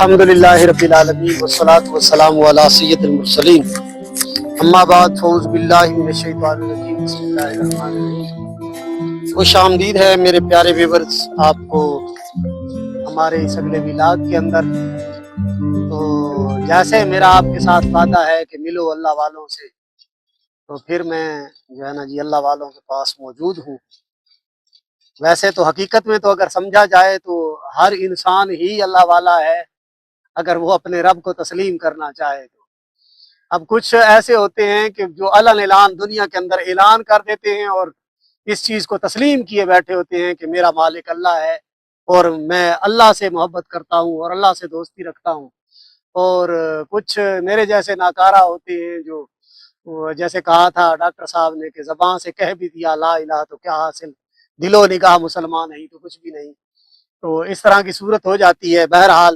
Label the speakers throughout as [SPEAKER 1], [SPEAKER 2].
[SPEAKER 1] الحمدللہ رب العالمین والصلاة والسلام علی سید المرسلین اما بعد فوز باللہ من الشیطان الرجیم بسم اللہ الرحمن الرحیم۔ خوش آمدید ہے میرے پیارے ویورز آپ کو ہمارے اس اگلے میلاد کے اندر۔ تو جیسے میرا آپ کے ساتھ وعدہ ہے کہ ملو اللہ والوں سے، تو پھر میں جو ہے نا جی اللہ والوں کے پاس موجود ہوں۔ ویسے تو حقیقت میں تو اگر سمجھا جائے تو ہر انسان ہی اللہ والا ہے، اگر وہ اپنے رب کو تسلیم کرنا چاہے تو۔ اب کچھ ایسے ہوتے ہیں کہ جو علن اعلان دنیا کے اندر اعلان کر دیتے ہیں اور اس چیز کو تسلیم کیے بیٹھے ہوتے ہیں کہ میرا مالک اللہ ہے اور میں اللہ سے محبت کرتا ہوں اور اللہ سے دوستی رکھتا ہوں۔ اور کچھ میرے جیسے ناکارہ ہوتے ہیں جو جیسے کہا تھا ڈاکٹر صاحب نے کہ زبان سے کہہ بھی دیا لا الہ تو کیا حاصل، دل و نگاہ مسلمان نہیں تو کچھ بھی نہیں۔ تو اس طرح کی صورت ہو جاتی ہے۔ بہرحال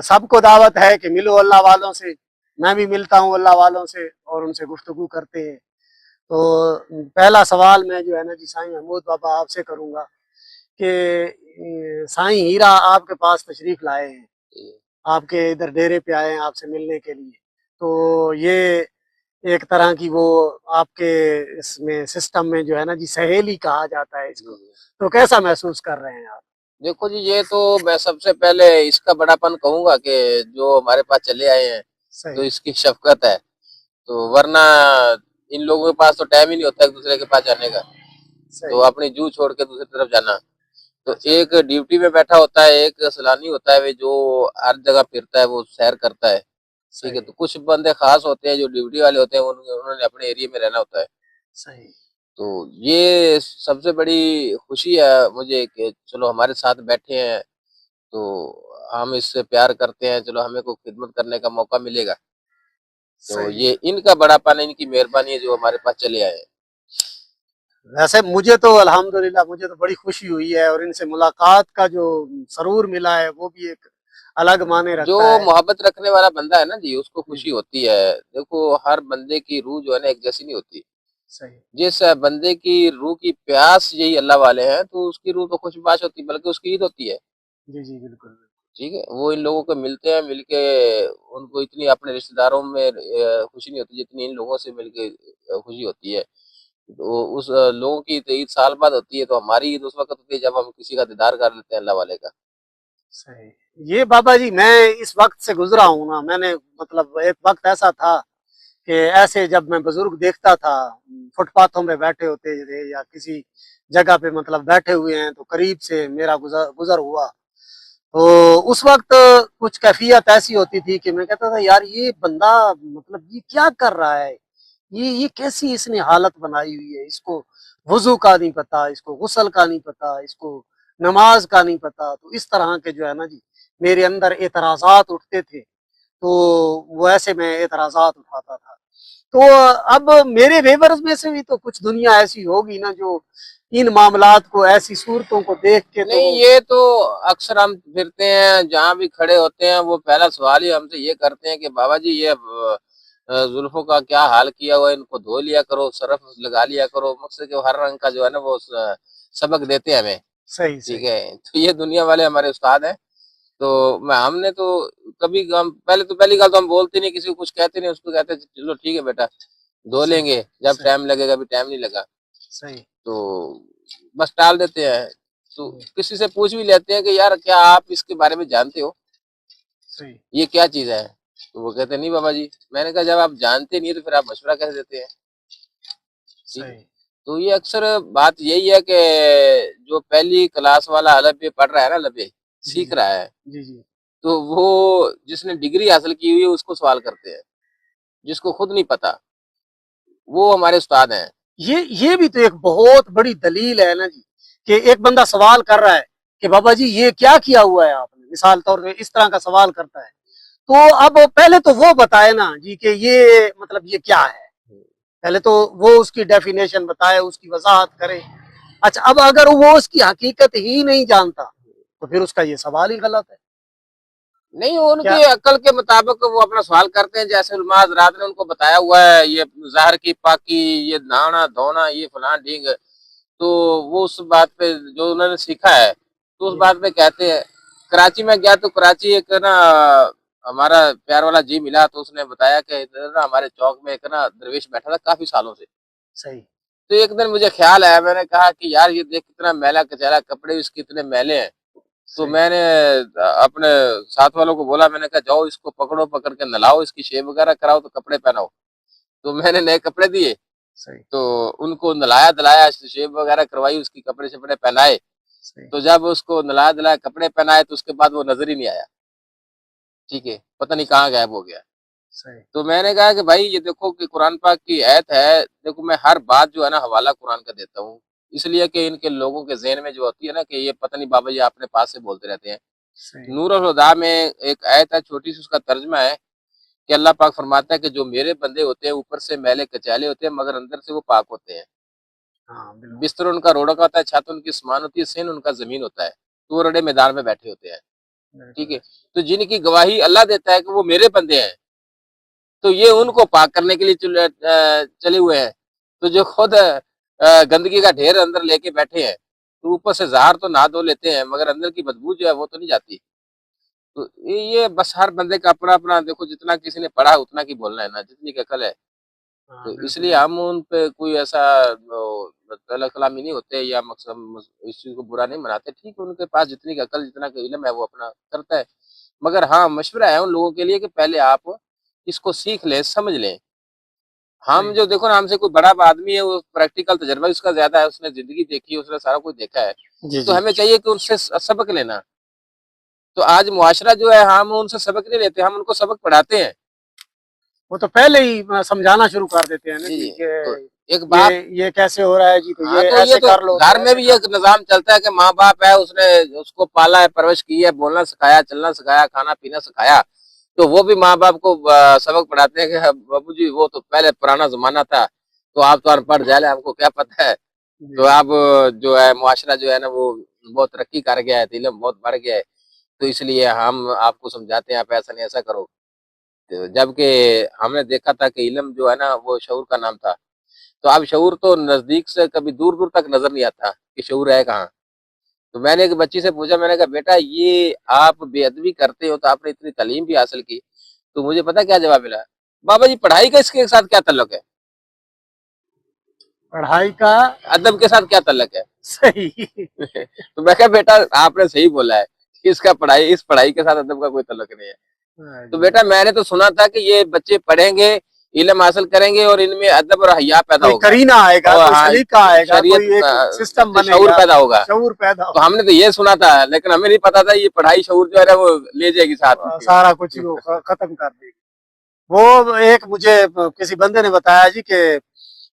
[SPEAKER 1] سب کو دعوت ہے کہ ملو اللہ والوں سے، میں بھی ملتا ہوں اللہ والوں سے اور ان سے گفتگو کرتے ہیں۔ تو پہلا سوال میں جو ہے نا جی سائیں محمود بابا آپ سے کروں گا کہ سائیں ہیرا آپ کے پاس تشریف لائے ہیں، آپ کے ادھر ڈیرے پہ آئے ہیں آپ سے ملنے کے لیے، تو یہ ایک طرح کی وہ آپ کے اس میں سسٹم میں جو ہے نا جی سہیلی کہا جاتا ہے اس کو، تو کیسا محسوس کر رہے ہیں آپ؟
[SPEAKER 2] دیکھو جی، یہ تو میں سب سے پہلے اس کا بڑا پن کہوں گا کہ جو ہمارے پاس چلے آئے ہیں تو اس کی شفقت ہے، تو ورنہ ان لوگوں کے پاس تو ٹائم ہی نہیں ہوتا ایک دوسرے کے پاس جانے کا، تو اپنی جو چھوڑ کے دوسری طرف جانا۔ تو ایک ڈیوٹی میں بیٹھا ہوتا ہے، ایک سلانی ہوتا ہے جو ہر جگہ پھرتا ہے، وہ سیر کرتا ہے، ٹھیک ہے۔ تو کچھ بندے خاص ہوتے ہیں جو ڈیوٹی والے ہوتے ہیں، انہوں نے اپنے ایریے میں رہنا ہوتا ہے۔
[SPEAKER 1] صحیح۔
[SPEAKER 2] تو یہ سب سے بڑی خوشی ہے مجھے کہ چلو ہمارے ساتھ بیٹھے ہیں، تو ہم اس سے پیار کرتے ہیں، چلو ہمیں کوئی خدمت کرنے کا موقع ملے گا۔ تو یہ ان کا بڑا پن، ان کی مہربانی ہے جو ہمارے پاس چلے آئے ہیں۔
[SPEAKER 1] ویسے مجھے تو الحمدللہ مجھے تو بڑی خوشی ہوئی ہے، اور ان سے ملاقات کا جو سرور ملا ہے وہ بھی ایک الگ معنی
[SPEAKER 2] جو
[SPEAKER 1] رکھتا ہے۔
[SPEAKER 2] محبت رکھنے والا بندہ ہے نا جی، اس کو خوشی ہوتی ہے۔ دیکھو ہر بندے کی روح جو ہے نا ایک جیسی نہیں ہوتی۔
[SPEAKER 1] صحیح۔
[SPEAKER 2] جس بندے کی روح کی پیاس یہی اللہ والے ہیں تو اس کی روح تو خوش باش ہوتی، بلکہ اس کی عید ہوتی ہے۔
[SPEAKER 1] جی جی بالکل۔
[SPEAKER 2] ٹھیک ہے، وہ ان لوگوں کو ملتے ہیں، مل کے ان کو اتنی اپنے رشتہ داروں میں خوشی نہیں ہوتی جتنی ان لوگوں سے مل کے خوشی ہوتی ہے۔ تو اس لوگوں کی عید سال بعد ہوتی ہے، تو ہماری عید اس وقت ہوتی ہے جب ہم کسی کا دیدار کر لیتے ہیں اللہ والے کا۔
[SPEAKER 1] صحیح۔ یہ بابا جی میں اس وقت سے گزرا ہوں نا، میں نے مطلب ایک وقت ایسا تھا کہ ایسے جب میں بزرگ دیکھتا تھا فٹ پاتھوں میں بیٹھے ہوتے تھے یا کسی جگہ پہ مطلب بیٹھے ہوئے ہیں، تو قریب سے میرا گزر ہوا، تو اس وقت کچھ کیفیت ایسی ہوتی تھی کہ میں کہتا تھا یار یہ بندہ مطلب یہ کیا کر رہا ہے، یہ کیسی اس نے حالت بنائی ہوئی ہے، اس کو وضو کا نہیں پتا، اس کو غسل کا نہیں پتا، اس کو نماز کا نہیں پتا۔ تو اس طرح کے جو ہے نا جی میرے اندر اعتراضات اٹھتے تھے، تو وہ ایسے میں اعتراضات اٹھاتا تھا۔ تو اب میرے ویورز میں سے بھی تو کچھ دنیا ایسی ہوگی نا جو ان معاملات کو، ایسی صورتوں کو دیکھ کے
[SPEAKER 2] نہیں، یہ تو اکثر ہم پھرتے ہیں جہاں بھی کھڑے ہوتے ہیں، وہ پہلا سوال ہی ہم سے یہ کرتے ہیں کہ بابا جی یہ زلفوں کا کیا حال کیا ہوا ہے، ان کو دھو لیا کرو، سرف لگا لیا کرو، مقصد کہ ہر رنگ کا جو ہے نا وہ سبق دیتے ہیں ہمیں۔
[SPEAKER 1] صحیح
[SPEAKER 2] ٹھیک
[SPEAKER 1] صحیح۔
[SPEAKER 2] ہے، تو یہ دنیا والے ہمارے استاد ہیں۔ تو ہم نے تو کبھی پہلی گال تو ہم بولتے نہیں، کسی کو کچھ کہتے نہیں، اس کو کہتے چلو ٹھیک ہے بیٹا دھو لیں گے جب ٹائم لگے گا، ابھی ٹائم نہیں لگا،
[SPEAKER 1] صحیح۔
[SPEAKER 2] تو بس ٹال دیتے ہیں۔ تو کسی سے پوچھ بھی لیتے ہیں کہ یار کیا آپ اس کے بارے میں جانتے ہو،
[SPEAKER 1] صحیح۔
[SPEAKER 2] یہ کیا چیز ہے؟ تو وہ کہتے ہیں نہیں بابا جی۔ میں نے کہا جب آپ جانتے نہیں تو پھر آپ مشورہ کیسے دیتے ہیں؟
[SPEAKER 1] صحیح۔
[SPEAKER 2] تو یہ اکثر بات یہی ہے کہ جو پہلی کلاس والا الف ب پڑھ رہا ہے نا، الف ب سیکھ رہا ہے،
[SPEAKER 1] جی جی
[SPEAKER 2] تو وہ جس نے ڈگری حاصل کی ہوئی ہے اس کو سوال کرتے ہیں، جس کو خود نہیں پتا وہ ہمارے استاد ہیں۔
[SPEAKER 1] یہ بھی تو ایک بہت بڑی دلیل ہے نا جی کہ ایک بندہ سوال کر رہا ہے کہ بابا جی یہ کیا کیا ہوا ہے آپ نے، مثال طور پہ اس طرح کا سوال کرتا ہے، تو اب پہلے تو وہ بتائے نا جی کہ یہ مطلب یہ کیا ہے، پہلے تو وہ اس کی ڈیفینیشن بتائے، اس کی وضاحت کرے۔ اچھا اب اگر وہ اس کی حقیقت ہی نہیں جانتا تو پھر اس کا یہ سوال ہی غلط ہے۔
[SPEAKER 2] نہیں، ان کی عقل کے مطابق وہ اپنا سوال کرتے ہیں، جیسے علماء حضرات نے ان کو بتایا ہوا ہے، یہ ظاہر کی پاکی، یہ نہانا دھونا، یہ فلاں ڈھینگ، تو وہ اس بات پہ جو انہوں نے سیکھا ہے تو اس بات پہ کہتے ہیں۔ कराची में गया तो कराची एक ना हमारा प्यार वाला जी मिला, तो उसने बताया कि इधर ना हमारे चौक में एक ना दरवेश बैठा था काफी सालों से।
[SPEAKER 1] सही।
[SPEAKER 2] तो एक दिन मुझे ख्याल आया, मैंने कहा कि यार ये देख कितना मैला कचैला, कपड़े इसके इतने मैले हैं। तो
[SPEAKER 1] सही।
[SPEAKER 2] मैंने अपने साथ वालों को बोला, मैंने कहा जाओ इसको पकड़ो, पकड़ के नहलाओ, इसकी शेव वगैरह कराओ, तो कपड़े पहनाओ। तो मैंने नए कपड़े दिए,
[SPEAKER 1] सही।
[SPEAKER 2] तो उनको नहलाया धुलाया, शेव वगैरह करवाई, उसकी कपड़े शपड़े पहनाए।
[SPEAKER 1] सही।
[SPEAKER 2] तो जब उसको नहलाया धुलाया, कपड़े पहनाए, तो उसके बाद वो नजर ही नहीं आया। ठीक है, पता नहीं कहाँ गायब हो गया।
[SPEAKER 1] सही।
[SPEAKER 2] तो मैंने कहा कि भाई ये देखो कि कुरान पाक की आयत है, देखो मैं हर बात जो है ना हवाला कुरान का देता हूँ, इसलिए कि इनके लोगों के ज़हन में जो होती है ना कि ये पता नहीं बाबा जी अपने पास से बोलते रहते हैं।
[SPEAKER 1] सही।
[SPEAKER 2] नूर अल हुदा में एक आयत है, छोटी सी, उसका तर्जुमा है कि अल्लाह पाक फरमाता है कि जो मेरे बंदे होते हैं ऊपर से मैले कचाले होते हैं, मगर अंदर से वो पाक होते हैं।
[SPEAKER 1] हाँ, बिल्कुल।
[SPEAKER 2] बिस्तर उनका रोड़ा का होता है, छत उनकी आसमान होती है, सिन उनका जमीन होता है, तो वो रड़े मैदान में बैठे होते हैं। ठीक है, तो जिनकी गवाही अल्लाह देता है कि वो मेरे बंदे हैं, तो ये उनको पाक करने के लिए चले हुए हैं। तो जो खुद गंदगी का ढेर अंदर लेके बैठे हैं, तो ऊपर से ज़ाहिर तो नहा धो लेते हैं, मगर अंदर की बदबू जो है वो तो नहीं जाती। तो ये बस हर बंदे का अपना-अपना, देखो जितना किसी ने पढ़ा है उतना की बोलना है ना, जितनी की अकल है।
[SPEAKER 1] हाँ,
[SPEAKER 2] तो
[SPEAKER 1] बिल्कुल,
[SPEAKER 2] इसलिए
[SPEAKER 1] बिल्कुल।
[SPEAKER 2] हम उन पे कोई ऐसा गलत-कलामी नहीं होते या मकसद इस चीज़ को बुरा नहीं मनाते। ठीक है, उनके पास जितनी की अकल, जितना का इल्म है वो अपना करता है। मगर हाँ, मशवरा है उन लोगों के लिए कि पहले आप इसको सीख लें, समझ लें। हम
[SPEAKER 1] सही।
[SPEAKER 2] जो देखो ना, हमसे कोई बड़ा आदमी है, वो प्रैक्टिकल तजुर्बा उसका ज़्यादा है, उसने ज़िंदगी देखी है, उसने सारा कुछ देखा है।
[SPEAKER 1] जी,
[SPEAKER 2] तो
[SPEAKER 1] जी।
[SPEAKER 2] हमें चाहिए कि उनसे सबक लेना। तो आज मुआशरा जो है, हम उनसे सबक नहीं लेते, हम उनको सबक पढ़ाते हैं।
[SPEAKER 1] वो तो पहले ही समझाना शुरू कर देते हैं ना
[SPEAKER 2] जी,
[SPEAKER 1] जी
[SPEAKER 2] जी।
[SPEAKER 1] कि
[SPEAKER 2] तो एक बाप,
[SPEAKER 1] ये कैसे हो रहा है जी, तो
[SPEAKER 2] हाँ,
[SPEAKER 1] ये
[SPEAKER 2] तो ये
[SPEAKER 1] ऐसे
[SPEAKER 2] तो
[SPEAKER 1] कर लो,
[SPEAKER 2] घर
[SPEAKER 1] तो
[SPEAKER 2] में
[SPEAKER 1] ऐसे
[SPEAKER 2] भी ये
[SPEAKER 1] कर लो।
[SPEAKER 2] निज़ाम चलता है कि माँ-बाप है, उसने उसको पाला है, परवरिश की है, बोलना सिखाया, चलना सिखाया, खाना-पीना सिखाया। तो वो भी माँ-बाप को सबक पढ़ाते हैं कि बाबू जी वो तो पहले पुराना ज़माना था, तो आप तो अनपढ़ जाहल हैं, हमको क्या पता है। तो
[SPEAKER 1] जी, जी।
[SPEAKER 2] अब जो है मुआशरा जो है ना वो बहुत तरक्की कर गया है, इल्म बहुत बढ़ गया है, तो इसलिए हम आपको समझाते हैं आप ऐसा नहीं ऐसा करो। तो जबकि हमने देखा था कि इल्म जो है ना वो शऊर का नाम था। तो अब शऊर तो नज़दीक से कभी दूर-दूर तक नज़र नहीं आता कि शऊर है कहाँ। तो मैंने एक बच्ची से पूछा, मैंने कहा बेटा ये आप बेअदबी करते हो, तो आपने इतनी तालीम भी हासिल की, तो मुझे पता क्या जवाब मिला? बाबा जी पढ़ाई का इसके साथ क्या ताल्लुक है?
[SPEAKER 1] पढ़ाई का
[SPEAKER 2] अदब के साथ क्या ताल्लुक है?
[SPEAKER 1] सही।
[SPEAKER 2] तो मैं कहा बेटा आपने सही बोला है कि इसका पढ़ाई, इस पढ़ाई के साथ अदब का कोई ताल्लुक नहीं है।
[SPEAKER 1] हाँ
[SPEAKER 2] तो
[SPEAKER 1] जी।
[SPEAKER 2] बेटा मैंने तो सुना था कि ये बच्चे पढ़ेंगे, इल्म हासिल करेंगे और इनमें अदब और हया पैदा
[SPEAKER 1] कोई
[SPEAKER 2] होगा,
[SPEAKER 1] करीना आएगा,
[SPEAKER 2] और
[SPEAKER 1] कोई
[SPEAKER 2] हाँ,
[SPEAKER 1] सलीका आएगा,
[SPEAKER 2] शरीयत
[SPEAKER 1] कोई एक सिस्टम
[SPEAKER 2] शऊर
[SPEAKER 1] बनेगा,
[SPEAKER 2] पैदा होगा।
[SPEAKER 1] शऊर पैदा
[SPEAKER 2] तो
[SPEAKER 1] होगा।
[SPEAKER 2] हमने तो ये सुना था, लेकिन हमें नहीं पता था ये पढ़ाई शऊर जो है ना वो ले जाएगी साथ में।
[SPEAKER 1] सारा कुछ ही वो खत्म कर देगी। वो एक मुझे किसी बंदे ने बताया जी कि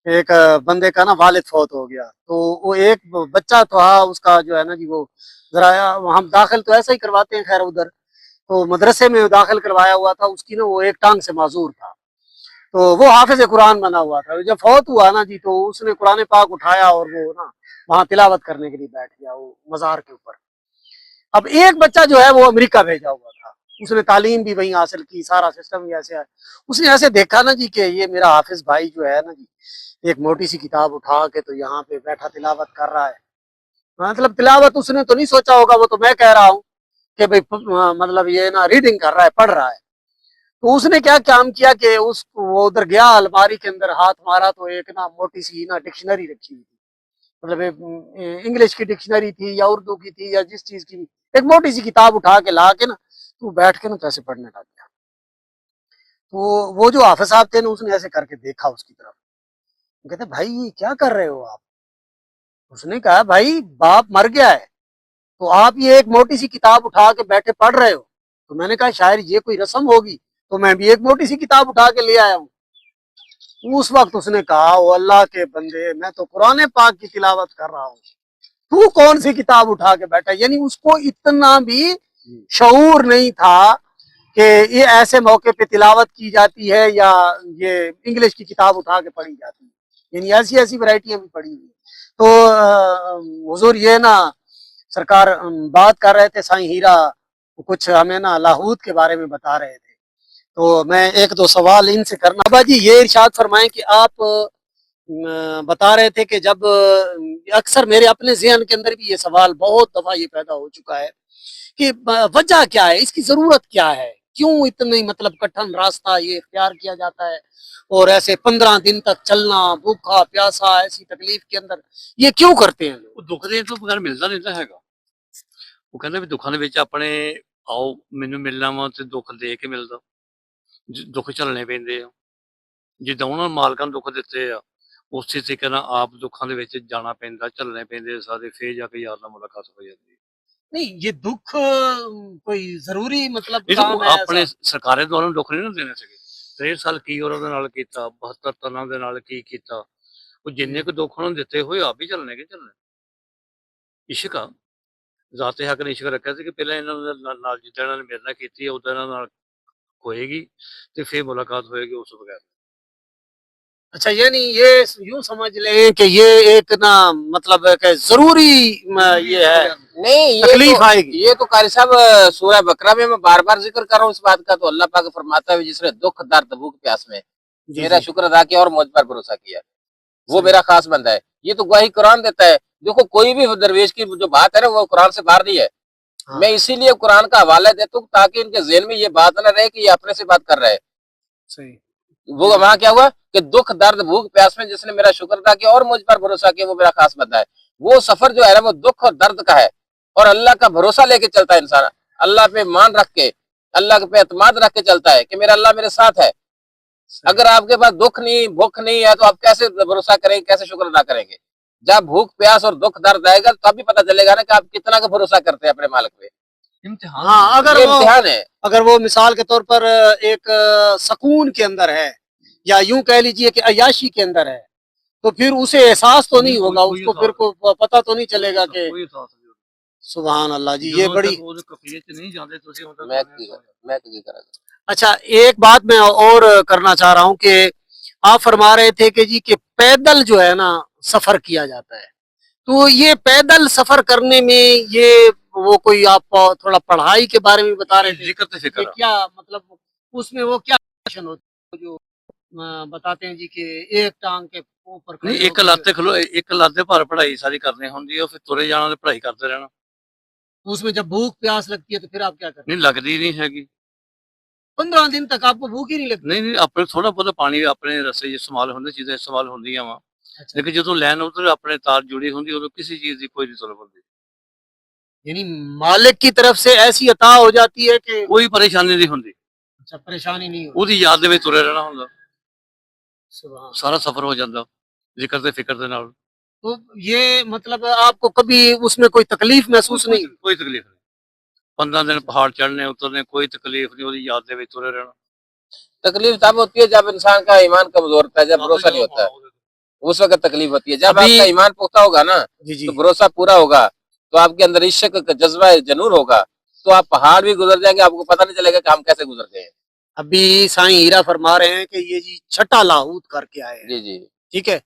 [SPEAKER 1] एक बंदे का ना वालिद फौत हो गया, तो वो एक बच्चा था उसका जो है ना जी, वो जरा हम दाखिल तो ऐसा ही करवाते हैं खैर उधर, तो मदरसे में दाखिल करवाया हुआ था, उसकी ना वो एक टांग से माजूर था, तो वो हाफिज कुरान बना हुआ था। जब फौत हुआ ना जी, तो उसने कुरान पाक उठाया और वो ना वहां तिलावत करने के लिए बैठ गया वो मजार के ऊपर। अब एक बच्चा जो है वो अमेरिका भेजा हुआ था, उसने तालीम भी वहीं हासिल की, सारा सिस्टम भी ऐसे है। उसने ऐसे देखा ना जी कि ये मेरा हाफिज भाई जो है ना जी, एक मोटी सी किताब उठा के तो यहाँ पे बैठा तिलावत कर रहा है। मतलब तिलावत उसने तो नहीं सोचा होगा, वो तो मैं कह रहा हूँ कि भाई मतलब ये ना रीडिंग कर रहा है, पढ़ रहा है। तो उसने क्या काम किया कि उस वो उधर गया, अलमारी के अंदर हाथ मारा, तो एक ना मोटी सी ना डिक्शनरी रखी हुई थी, मतलब इंग्लिश की डिक्शनरी थी या उर्दू की थी या जिस चीज की भी, एक मोटी सी किताब उठा के ला के ना तो बैठ के ना तो ऐसे पढ़ने लग गया। तो वो जो हाफिज साहब थे ना, उसने ऐसे करके देखा उसकी तरफ, कहते भाई ये क्या कर रहे हो आप? उसने कहा भाई बाप मर गया है, तो आप ये एक मोटी सी किताब उठा के बैठे पढ़ रहे हो। तो मैंने कहा शायद ये कोई रस्म होगी, तो मैं भी एक मोटी सी किताब उठा के ले आया हूँ। उस वक्त उसने कहा ओ अल्लाह के बंदे, मैं तो कुरान पाक की तिलावत कर रहा हूँ, तू कौन सी किताब उठा के बैठा? यानी उसको इतना भी शऊर नहीं था कि ये ऐसे मौके पे तिलावत की जाती है या ये इंग्लिश की किताब उठा के पढ़ी जाती है, यानी ऐसी ऐसी वैरायटियां भी पढ़ी हुई। तो हुजूर ये ना सरकार बात कर रहे थे, साईं हीरा कुछ हमें ना लाहौत के बारे में बता रहे थे, तो मैं एक दो सवाल इनसे करना। बाबा जी ये इरशाद फरमाएं कि आप बता रहे थे कि जब अक्सर मेरे अपने ज़हन के अंदर भी ये सवाल बहुत दफा ये पैदा हो चुका है کہ وجہ کیا ہے, اس کی ضرورت کیا ہے, کیوں اتنی مطلب کٹھن راستہ یہ اختیار کیا جاتا ہے, اور ایسے 15 دن تک چلنا بھوکا پیاسا ایسی تکلیف کے اندر یہ کیوں کرتے ہیں لوگ؟
[SPEAKER 3] ਦੁੱਖ ਦੇ ਤੋਂ ਬਗੈਰ ਮਿਲਦਾ ਨਹੀਂ ਤਾਂ ਹੈਗਾ। ਉਹ ਕਹਿੰਦਾ ਵੀ ਦੁੱਖਾਂ ਦੇ ਵਿੱਚ ਆਪਣੇ ਆਓ ਮੈਨੂੰ ਮਿਲਣਾ ਵਾ ਤੇ ਦੁੱਖ ਦੇ ਕੇ ਮਿਲਦਾ, ਦੁੱਖ ਝੱਲਣੇ ਪੈਂਦੇ ਆ। ਜਿੱਦਾਂ ਉਹਨਾਂ ਮਾਲਕਾਂ ਨੂੰ ਦੁੱਖ ਦਿੱਤੇ ਆ ਉਸੇ ਤਰੀਕੇ ਨਾਲ ਆਪ ਦੁੱਖਾਂ ਦੇ ਵਿੱਚ ਜਾਣਾ ਪੈਂਦਾ, ਝੱਲਣੇ ਪੈਂਦੇ ਸਾਰੇ, ਫੇਰ ਜਾ ਕੇ ਯਾਰ ਨਾਲ ਮੁਲਾਕਾਤ ਹੋ ਜਾਂਦੀ।
[SPEAKER 1] نہیں یہ دکھ کوئی ضروری مطلب
[SPEAKER 3] ਇਹ
[SPEAKER 1] کام ہے
[SPEAKER 3] ਆਪਣੇ
[SPEAKER 1] ایسا؟
[SPEAKER 3] ਸਰਕਾਰੇ ਦੁਆਰਾ ਦੁੱਖ ਨਹੀਂ ਨਾ ਦੇਣੇ ਸੀਗੇ। 63 ਸਾਲ ਕੀ ਉਹਨਾਂ ਦੇ ਨਾਲ ਕੀਤਾ, 72 ਤਰ੍ਹਾਂ ਦੇ ਨਾਲ ਕੀ ਕੀਤਾ, ਉਹ ਜਿੰਨੇ ਕੁ ਦੁੱਖ ਉਹਨਾਂ ਨੂੰ ਦਿੱਤੇ ਹੋਏ ਆਪ ਹੀ ਝੱਲਣੇ ਕਿ ਝੱਲਣੇ। ਇਸ਼ਕ ਆ, ਜ਼ਾਤੇ ਹੱਕ ਨੇ ਇਸ਼ਕ ਰੱਖਿਆ ਸੀ ਕਿ ਪਹਿਲਾਂ ਇਹਨਾਂ ਦੇ ਨਾਲ ਜਿੱਦਾਂ ਇਹਨਾਂ ਨੇ ਮੇਰੇ ਨਾਲ ਕੀਤੀ ਹੈ ਉਦਾਂ ਇਹਨਾਂ ਨਾਲ ਹੋਏਗੀ ਤੇ ਫਿਰ ਮੁਲਾਕਾਤ ਹੋਏਗੀ ਉਸ ਬਗੈਰ।
[SPEAKER 1] اچھا یعنی یہ یوں سمجھ لیں کہ یہ ایک نا مطلب ہے کہ ضروری یہ ہے,
[SPEAKER 2] نہیں
[SPEAKER 1] تکلیف آئے گی.
[SPEAKER 2] یہ تو قاری صاحب سورہ بقرہ میں بار بار ذکر کر رہا ہوں اس بات کا, تو اللہ پاک فرماتا ہے جس نے دکھ درد بھوک پیاس میں میرا شکر ادا کیا اور مجھ پر بھروسہ کیا وہ میرا خاص بندہ ہے. یہ تو گواہی قرآن دیتا ہے. دیکھو کوئی بھی درویش کی جو بات ہے نا وہ قرآن سے باہر نہیں ہے. میں اسی لیے قرآن کا حوالہ دیتا ہوں تاکہ ان کے ذہن میں یہ بات نہ رہے کہ یہ اپنے سے بات کر رہے ہیں.
[SPEAKER 1] صحیح.
[SPEAKER 2] وہ وہاں کیا ہوا کہ دکھ درد بھوک پیاس میں جس نے میرا شکر ادا کیا اور مجھ پر بھروسہ کیا وہ میرا خاص بندہ ہے. وہ سفر جو ہے نا وہ دکھ اور درد کا ہے, اور اللہ کا بھروسہ لے کے چلتا ہے انسان, اللہ پہ مان رکھ کے, اللہ پہ اعتماد رکھ کے چلتا ہے کہ میرا اللہ میرے ساتھ ہے. اگر آپ کے پاس دکھ نہیں بھوک نہیں ہے تو آپ کیسے بھروسہ کریں گے, کیسے شکر ادا کریں گے؟ جب بھوک پیاس اور دکھ درد آئے گا تب بھی پتہ چلے گا نا کہ آپ کتنا کا بھروسہ کرتے ہیں اپنے مالک پہ.
[SPEAKER 1] ہاں اگر
[SPEAKER 2] یہ
[SPEAKER 1] وہ
[SPEAKER 2] امتحان ہے.
[SPEAKER 1] اگر وہ مثال کے طور پر ایک سکون کے اندر ہے یا یوں کہہ لیجئے کہ عیاشی کے اندر ہے تو پھر اسے احساس تو نہیں ہوگا, اس کو پھر کو پتہ تو نہیں چلے گا کہ سبحان اللہ جی یہ بڑی.
[SPEAKER 2] میں تو یہ کرا.
[SPEAKER 1] اچھا ایک بات میں اور کرنا چاہ رہا ہوں کہ آپ فرما رہے تھے کہ جی کہ پیدل جو ہے نا سفر کیا جاتا ہے, تو یہ پیدل سفر کرنے میں یہ وہ کوئی آپ تھوڑا پڑھائی کے بارے میں بتا رہے تھے کہ کیا مطلب اس میں وہ کیا ہوتی ہے جو بتاتے ہیں جی کہ ایک ٹانگ کے اوپر
[SPEAKER 3] نہیں ایک ਲੱਤ ਖਲੋ ਇੱਕ ਲੱਤ ਦੇ ਭਾਰ پڑھਾਈ ਸਾਰੀ ਕਰਨੀ ਹੁੰਦੀ ਹੈ, ਫਿਰ ਤੁਰੇ ਜਾਣਾ ਤੇ ਪੜ੍ਹਾਈ ਕਰਦੇ ਰਹਿਣਾ.
[SPEAKER 1] اس میں جب بھوک پیاس لگتی ہے تو پھر آپ کیا کرتے
[SPEAKER 3] ਨਹੀਂ ਲੱਗਦੀ نہیں ਹੈਗੀ.
[SPEAKER 1] ہیں 15 دن تک آپ کو بھوک ہی نہیں لگتی؟
[SPEAKER 3] ਨਹੀਂ ਆਪਣੇ ਥੋੜਾ ਬਹੁਤਾ ਪਾਣੀ ਆਪਣੇ ਰਸਤੇ 'ਚ ਇਸਤੇਮਾਲ ਹੁੰਦੇ, ਚੀਜ਼ਾਂ ਇਸਤੇਮਾਲ ਹੁੰਦੀਆਂ ਵਾ, ਲੇਕਿਨ ਜਦੋਂ ਲਾਈਨ ਉਧਰ ਆਪਣੇ ਤਾਰ ਜੁੜੀ ਹੁੰਦੀ ਉਦੋਂ ਕਿਸੇ ਚੀਜ਼ ਦੀ ਕੋਈ ਨਹੀਂ ਤਲਬ ਹੁੰਦੀ.
[SPEAKER 1] یعنی مالک کی طرف سے ایسی عطا ہو جاتی ہے کہ
[SPEAKER 3] ਕੋਈ ਪਰੇਸ਼ਾਨੀ نہیں ਹੁੰਦੀ,
[SPEAKER 1] اچھا پریشانی نہیں ہوتی.
[SPEAKER 3] ਉਹਦੀ ਯਾਦ ਦੇ ਵਿੱਚ ਤੁਰੇ ਰਹਿਣਾ ਹੁੰਦਾ,
[SPEAKER 1] سبحان.
[SPEAKER 3] ਸਾਰਾ ਸਫ਼ਰ ਹੋ ਜਾਂਦਾ ਜ਼ਿਕਰ ਤੇ ਫਿਕਰ ਦੇ ਨਾਲ.
[SPEAKER 1] تو یہ مطلب آپ کو کبھی اس میں کوئی تکلیف محسوس نہیں؟
[SPEAKER 3] ਕੋਈ ਤਕਲੀਫ ਨਹੀਂ. 15 ਦਿਨ ਪਹਾੜ ਚੜ੍ਹਨੇ ਉਤਰਨੇ ਕੋਈ ਤਕਲੀਫ ਨਹੀਂ, ਉਹਦੀ ਯਾਦ ਦੇ ਵਿੱਚ ਤੁਰੇ ਰਹਿਣਾ.
[SPEAKER 2] تکلیف تب ہوتی ہے جب انسان کا ایمان کمزور ہوتا ہے, جب بھروسہ نہیں ہوتا ہے اس وقت تکلیف ہوتی ہے. جب آپ کا ایمان پختہ ہوگا نا تو بھروسہ پورا ہوگا تو آپ کے اندر عشق کا جذبہ جنون ہوگا تو آپ پہاڑ بھی گزر جائیں گے, آپ کو پتہ نہیں چلے گا کہ ہم کیسے گزر گئے ہیں.
[SPEAKER 1] ابھی سائیں ہیرا فرما رہے ہیں کہ یہ جی چھٹا لاہوت کر کے آئے ہیں.
[SPEAKER 2] جی جی
[SPEAKER 1] ٹھیک ہے,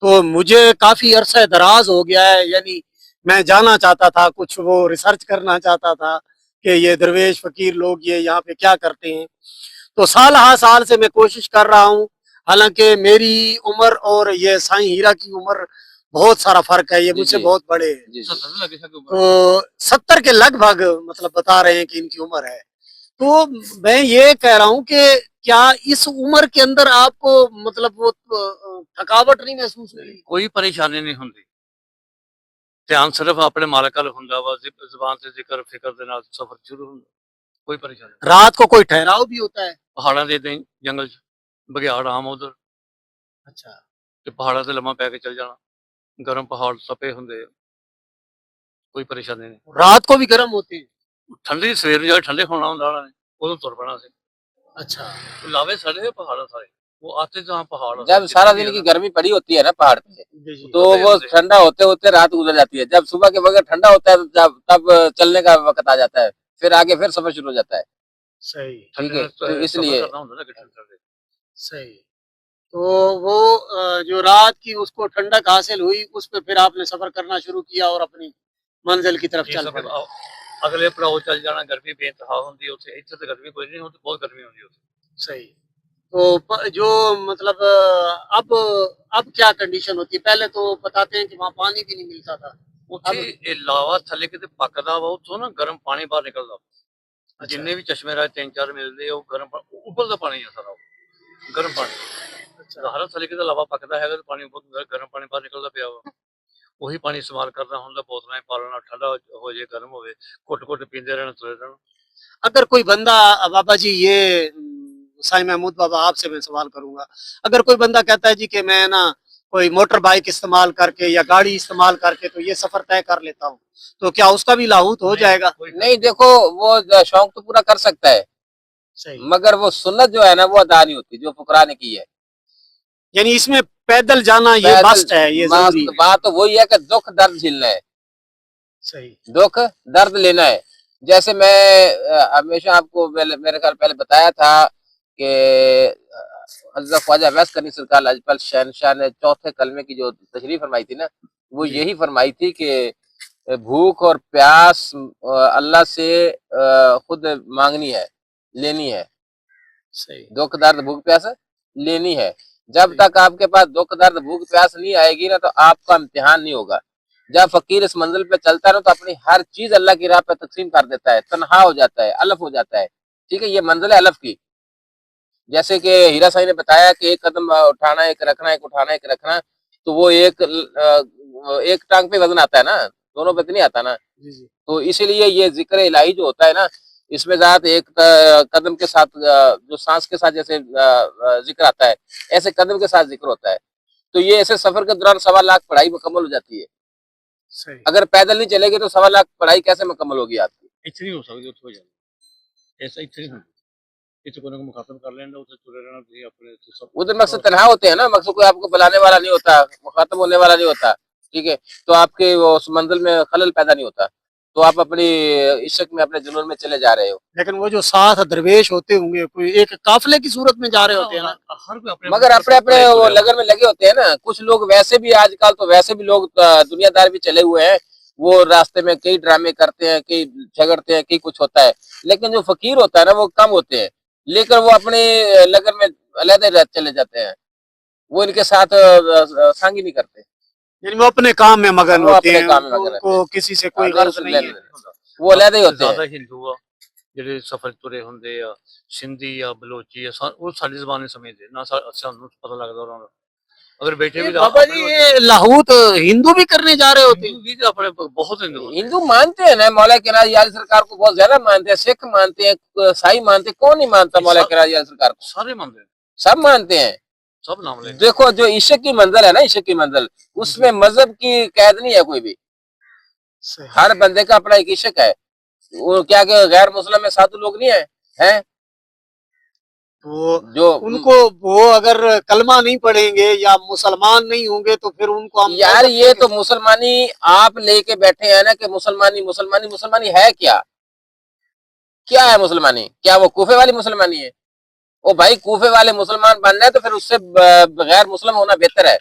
[SPEAKER 1] تو مجھے کافی عرصہ دراز ہو گیا ہے, یعنی میں جانا چاہتا تھا, کچھ وہ ریسرچ کرنا چاہتا تھا کہ یہ درویش فقیر لوگ یہ یہاں پہ کیا کرتے ہیں. تو سال ہا سال سے میں کوشش کر رہا ہوں, حالانکہ میری عمر اور یہ سائیں ہیرا کی عمر بہت سارا فرق ہے, یہ مجھ سے بہت بڑے ہیں.
[SPEAKER 2] جی
[SPEAKER 1] تو 70 کے لگ بھگ مطلب بتا رہے ہیں کہ ان کی عمر ہے. تو میں یہ کہہ رہا ہوں کہ کیا اس عمر کے اندر آپ کو مطلب وہ تھکاوٹ نہیں محسوس ہوئی؟
[SPEAKER 3] ਕੋਈ ਪਰੇਸ਼ਾਨੀ ਨਹੀਂ ਹੁੰਦੀ, ਧਿਆਨ ਸਿਰਫ ਆਪਣੇ ਮਾਲਕ ਵੱਲ ਹੁੰਦਾ ਵਾ, ਜ਼ੁਬਾਨ ਤੇ ਜ਼ਿਕਰ ਫਿਕਰ ਦੇ ਨਾਲ ਸਫ਼ਰ ਸ਼ੁਰੂ ਹੁੰਦਾ, ਕੋਈ ਪਰੇਸ਼ਾਨੀ ਨਹੀਂ.
[SPEAKER 1] رات کو کوئی ٹھہراؤ بھی ہوتا ہے؟
[SPEAKER 3] ਪਹਾੜਾਂ ਦੇ ਏਦਾਂ ਹੀ ਜੰਗਲ 'ਚ ਬਘਿਆੜ ਆਮ ਉਧਰ,
[SPEAKER 1] اچھا
[SPEAKER 3] ਤੇ ਪਹਾੜਾਂ ਤੇ ਲੰਮਾ ਪੈ ਕੇ ਚੱਲ ਜਾਣਾ, ਗਰਮ ਪਹਾੜ ਤਪੇ ਹੁੰਦੇ ਆ, ਕੋਈ ਪਰੇਸ਼ਾਨੀ ਨਹੀਂ.
[SPEAKER 1] رات کو بھی گرم ہوتے ہیں؟
[SPEAKER 3] ਠੰਡੇ ਸਵੇਰ ਨੂੰ ਜਾ ਕੇ ਠੰਡੇ ਹੋਣਾ ਹੁੰਦਾ ਉਹਨਾਂ ਨੇ, ਉਦੋਂ ਤੁਰ ਪੈਣਾ ਸੀ.
[SPEAKER 1] اچھا
[SPEAKER 3] ਲਾਵੇ ਸੜੇ ਹੋਏ ਪਹਾੜ ਸਾਰੇ, وہ آتے جہاں پہاڑ
[SPEAKER 2] جب سارا دن کی گرمی پڑی ہوتی ہے نا پہاڑ پہ تو وہ ٹھنڈا ہوتے ہوتے رات گزر جاتی ہے. جب صبح کے وقت ٹھنڈا ہوتا ہے تب چلنے کا وقت آ جاتا ہے, پھر آگے پھر سفر شروع ہو جاتا ہے.
[SPEAKER 1] صحیح
[SPEAKER 2] ٹھیک ہے, تو اس لیے
[SPEAKER 1] صحیح. تو وہ جو رات کی اس کو ٹھنڈک حاصل ہوئی اس پہ پھر آپ نے سفر کرنا شروع کیا اور اپنی منزل کی طرف چل پڑے.
[SPEAKER 3] اگلے پڑاؤ چل جانا, گرمی بے انتہا ہوتی ہے اتنے, اتنے تو گرمی کوئی نہیں ہوتی, بہت گرمی ہوتی ہے.
[SPEAKER 1] صحیح. تو جو مطلب اب کیا کنڈیشن ہوتی ہے؟ پہلے تو بتاتے ہیں کہ وہاں پانی بھی نہیں ملتا تھا.
[SPEAKER 3] ਉੱਥੇ ਇਹ ਲਾਵਾ ਥੱਲੇ ਕਿਤੇ ਪੱਕਦਾ ਵਾ, ਉੱਥੋਂ ਨਾ ਗਰਮ ਪਾਣੀ ਬਾਹਰ ਨਿਕਲਦਾ। ਜਿੰਨੇ ਵੀ ਚਸ਼ਮੇ ਰਾਜ 3-4 ਮਿਲਦੇ ਆ, ਉਹ ਗਰਮ ਉੱਬਲਦਾ ਪਾਣੀ ਆ ਸਾਰਾ, ਉਹ ਗਰਮ ਪਾਣੀ। ਹਰ ਥੱਲੇ ਕਿਤੇ ਲਾਵਾ ਪੱਕਦਾ ਹੈਗਾ ਤੇ ਪਾਣੀ ਬਹੁਤ ਗਰਮ ਪਾਣੀ ਬਾਹਰ ਨਿਕਲਦਾ ਪਿਆ ਵਾ। ਉਹੀ ਪਾਣੀ ਇਸਤੇਮਾਲ ਕਰਦਾ ਹੁੰਦਾ, ਬੋਤਲਾਂ 'ਚ ਪਾ ਲੈਣਾ, ਠੰਡਾ ਹੋ ਜੇ ਗਰਮ ਹੋਵੇ, ਘੁੱਟ ਘੁੱਟ ਪੀਂਦੇ ਰਹਿਣਾ, ਤੁਰੇ ਰਹਿਣਾ।
[SPEAKER 1] अगर कोई बंदा, बाबा जी ये साईं महमूद बाबा आपसे मैं सवाल करूंगा, अगर कोई बंदा कहता है जी कि मैं ना कोई मोटर बाइक इस्तेमाल करके या गाड़ी इस्तेमाल करके तो ये सफर तय कर लेता हूँ, तो क्या उसका भी लाहूत हो जाएगा?
[SPEAKER 2] नहीं, देखो वो शौक तो पूरा कर सकता है,
[SPEAKER 1] सही।
[SPEAKER 2] मगर वो सुन्नत जो है ना वो अदा नहीं होती जो फुकरा ने की है।
[SPEAKER 1] यानी इसमें पैदल जाना ये
[SPEAKER 2] पैदल-
[SPEAKER 1] मस्ट है, ये जरूरी है।
[SPEAKER 2] बात तो वही है कि दुख दर्द झेलना है,
[SPEAKER 1] सही।
[SPEAKER 2] दुख दर्द लेना है। जैसे मैं हमेशा आपको मेरे ख्याल पहले बताया था कि हज़रत ख्वाजा वैस करनी सरकार लाजपत शहनशाह ने चौथे कलमे की जो तशरीह फरमाई थी ना, वो यही फरमाई थी कि भूख और प्यास अल्लाह से खुद मांगनी है, लेनी है।
[SPEAKER 1] सही।
[SPEAKER 2] दुख दर्द भूख प्यास लेनी है। जब तक आपके पास दुख दर्द भूख प्यास नहीं आएगी ना, तो आपका इम्तिहान नहीं होगा। जब फकीर इस मंजिल पे चलता है ना, तो अपनी हर चीज अल्लाह की राह पे तकसीम कर देता है, तन्हा हो जाता है, अलफ हो जाता है। ठीक है, ये मंजिल है अलफ की। जैसे कि हीरा साईं ने बताया कि एक कदम उठाना, एक रखना, एक उठाना, एक रखना, तो वो एक टांग पे वजन आता है ना, दोनों पे तो नहीं आता ना। तो इसीलिए ये जिक्र इलाही जो होता है ना, इसमें ज़ात एक कदम के साथ जो सांस के साथ जैसे जिक्र आता है, ऐसे कदम के साथ जिक्र होता है। तो ये ऐसे सफर के दौरान 1.25 लाख पढ़ाई मुकम्मल हो जाती है।
[SPEAKER 1] सही।
[SPEAKER 2] अगर पैदल नहीं चलेगी तो 1.25 लाख पढ़ाई कैसे मुकम्मल होगी आपकी?
[SPEAKER 3] ਇੱਥੇ ਨਹੀਂ ਹੋ ਸਕਦੀ, ਉੱਥੇ ਹੋ ਜਾਣਾ ऐसा, ਇੱਥੇ नहीं होना। ਇੱਥੇ कोई ना कोई मुखातब कर लेना, उसे तुरे रहना, ਤੁਸੀਂ ਆਪਣੇ सब
[SPEAKER 2] उधर मकसद तन्हा होते हैं ना, मकसद कोई आपको बुलाने वाला नहीं होता, मुखातब होने वाला नहीं होता। ठीक है, तो आपके वो उस मंजिल में खलल पैदा नहीं होता, तो आप अपनी इश्क में, अपने जुनून में चले जा रहे हो।
[SPEAKER 1] लेकिन वो जो साथ दरवेश होते होंगे, कोई एक काफिले की सूरत में जा रहे होते हैं ना,
[SPEAKER 3] हर कोई अपने
[SPEAKER 2] मगर अपने अपने वो लगन में लगे होते हैं ना। कुछ लोग वैसे भी आजकल तो वैसे भी लोग दुनियादार भी चले हुए हैं, वो रास्ते में कई ड्रामे करते हैं, कई झगड़ते हैं, कई कुछ होता है। लेकिन जो फकीर होता है ना, वो कम होते हैं, लेकर वो अपने लगन में अलग चले जाते हैं, वो इनके साथ सांगी नहीं करते,
[SPEAKER 1] यानी वो अपने काम में मगन
[SPEAKER 2] वो
[SPEAKER 1] होते
[SPEAKER 2] अपने
[SPEAKER 1] हैं,
[SPEAKER 2] काम में मगन
[SPEAKER 1] उनको किसी से कोई गर्ज नहीं है।
[SPEAKER 2] वो अलग ही होते हैं।
[SPEAKER 3] ਜ਼ਿਆਦਾ ਹਿੰਦੂ ਆ ਜਿਹੜੇ ਸਫਰ ਤੁਰੇ ਹੁੰਦੇ ਆ, ਸਿੰਧੀ ਆ, ਬਲੋਚੀ ਆ, ਉਹ ਸਾਡੀ ਜ਼ਬਾਨ ਨਹੀਂ ਸਮਝਦੇ ਨਾ, ਸਾਨੂੰ ਪਤਾ ਲੱਗਦਾ ਉਹਨਾਂ ਦਾ। अगर बेटे भी
[SPEAKER 1] बाबा जी ये लाहूत हिंदू भी करने जा रहे होते हैं?
[SPEAKER 3] हिंदू भी अपने बहुत हिंदू
[SPEAKER 2] हिंदू मानते हैं ना, मौला किरारी याद सरकार को बहुत ज्यादा मानते हैं, सिख मानते हैं, ईसाई मानते हैं, कौन नहीं मानता मौला किरारी याद सरकार को?
[SPEAKER 3] सारे मानते हैं,
[SPEAKER 2] सब मानते हैं,
[SPEAKER 3] सब नाम लेते हैं।
[SPEAKER 2] देखो जो इश्क की मंजिल है ना, इश्क की मंजिल, उसमें मजहब की कैद नहीं है कोई भी। हर बंदे का अपना एक इश्क है। वो क्या कि गैर मुस्लिम में साधु लोग नहीं है, हैं?
[SPEAKER 1] तो
[SPEAKER 2] जो
[SPEAKER 1] उनको वो अगर कलमा नहीं पढ़ेंगे या मुसलमान नहीं होंगे तो फिर उनको हम
[SPEAKER 2] यार ये तो मुसलमानी आप लेके बैठे हैं ना कि मुसलमानी मुसलमानी मुसलमानी है क्या? क्या है मुसलमानी? क्या वो कूफे वाली मुसलमानी है? ओ भाई, कूफे वाले मुसलमान बनना है तो फिर उससे गैर मुस्लिम होना बेहतर है।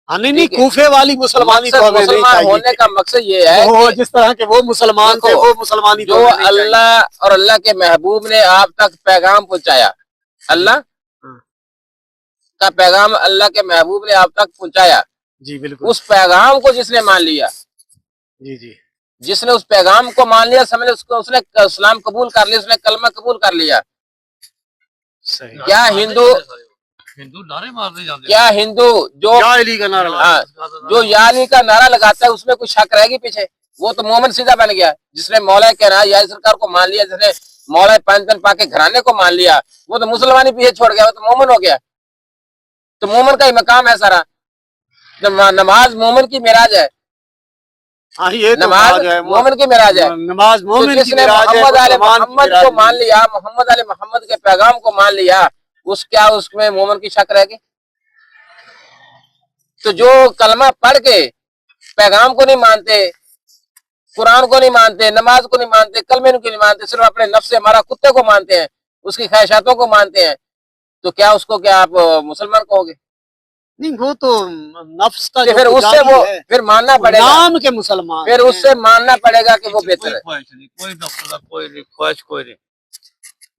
[SPEAKER 1] हाँ, नहीं कूफे वाली मुसलमानी तो हमें नहीं
[SPEAKER 2] मुसलमान
[SPEAKER 1] चाहिए।
[SPEAKER 2] होने का मकसद ये है
[SPEAKER 1] वो
[SPEAKER 2] कि
[SPEAKER 1] जिस तरह के वो मुसलमान थे, वो मुसलमानी तो
[SPEAKER 2] जो
[SPEAKER 1] हमें नहीं चाहिए।
[SPEAKER 2] अल्लाह और अल्लाह के महबूब ने आप तक पैगाम पहुंचाया, अल्लाह का पैगाम अल्लाह के महबूब ने आप तक पहुंचाया,
[SPEAKER 1] जी बिल्कुल,
[SPEAKER 2] उस पैगाम को जिसने मान लिया,
[SPEAKER 1] जी
[SPEAKER 2] जिसने उस पैगाम को मान लिया, समझ उसको, उसने इस्लाम कबूल कर लिया, उसने कलमा कबूल कर लिया।
[SPEAKER 1] सही।
[SPEAKER 2] क्या हिंदू
[SPEAKER 3] हिंदू नारे मारने जाते हैं।
[SPEAKER 2] क्या हिंदू जो
[SPEAKER 1] या अली का नारा
[SPEAKER 2] हाँ, जो या अली का नारा लगाता है उसमें कुछ शक रहेगी पीछे? वो तो मोमिन सीधा बन गया। जिसने मौला के या सरकार को मान लिया, जिसने मौला पंचतन पाके घराने को मान लिया, वो तो मुसलमानी पीछे छोड़ गया, वो तो मोमिन हो गया। तो मोमिन का ही मकाम है सारा। नमाज मोमिन की मिराज है,
[SPEAKER 1] हाँ, ये तो
[SPEAKER 2] नमाज
[SPEAKER 1] है,
[SPEAKER 2] मोमिन की मिराज है।
[SPEAKER 1] नमाज
[SPEAKER 2] तो
[SPEAKER 1] मोमिन की
[SPEAKER 2] जिसने
[SPEAKER 1] मिराज है,
[SPEAKER 2] मोहम्मद आले
[SPEAKER 1] मुसलमान की
[SPEAKER 2] मोहम्मद
[SPEAKER 1] मिराज
[SPEAKER 2] को
[SPEAKER 1] है।
[SPEAKER 2] मान लिया, मोहम्मद आले मोहम्मद के पैगाम को मान लिया, उस क्या उसमें मोमिन की शक रहेगी? तो जो कलमा पढ़ के पैगाम को नहीं मानते, कुरान को नहीं मानते, नमाज को नहीं मानते, कलमे को नहीं मानते, सिर्फ अपने नफ्स से हमारा कुत्ते को मानते हैं, उसकी ख्वाहिशातों को मानते हैं, तो क्या उसको क्या आप मुसलमान कहोगे?
[SPEAKER 1] नहीं, वो तो नफ्स का
[SPEAKER 2] तो फिर उससे वो फिर मानना पड़ेगा,
[SPEAKER 1] नाम के मुसलमान
[SPEAKER 2] फिर उससे मानना पड़ेगा कि वो बेहतर है।
[SPEAKER 3] ख्वाहिश नहीं, कोई नफ्स का कोई नहीं, ख्वाहिश कोई नहीं,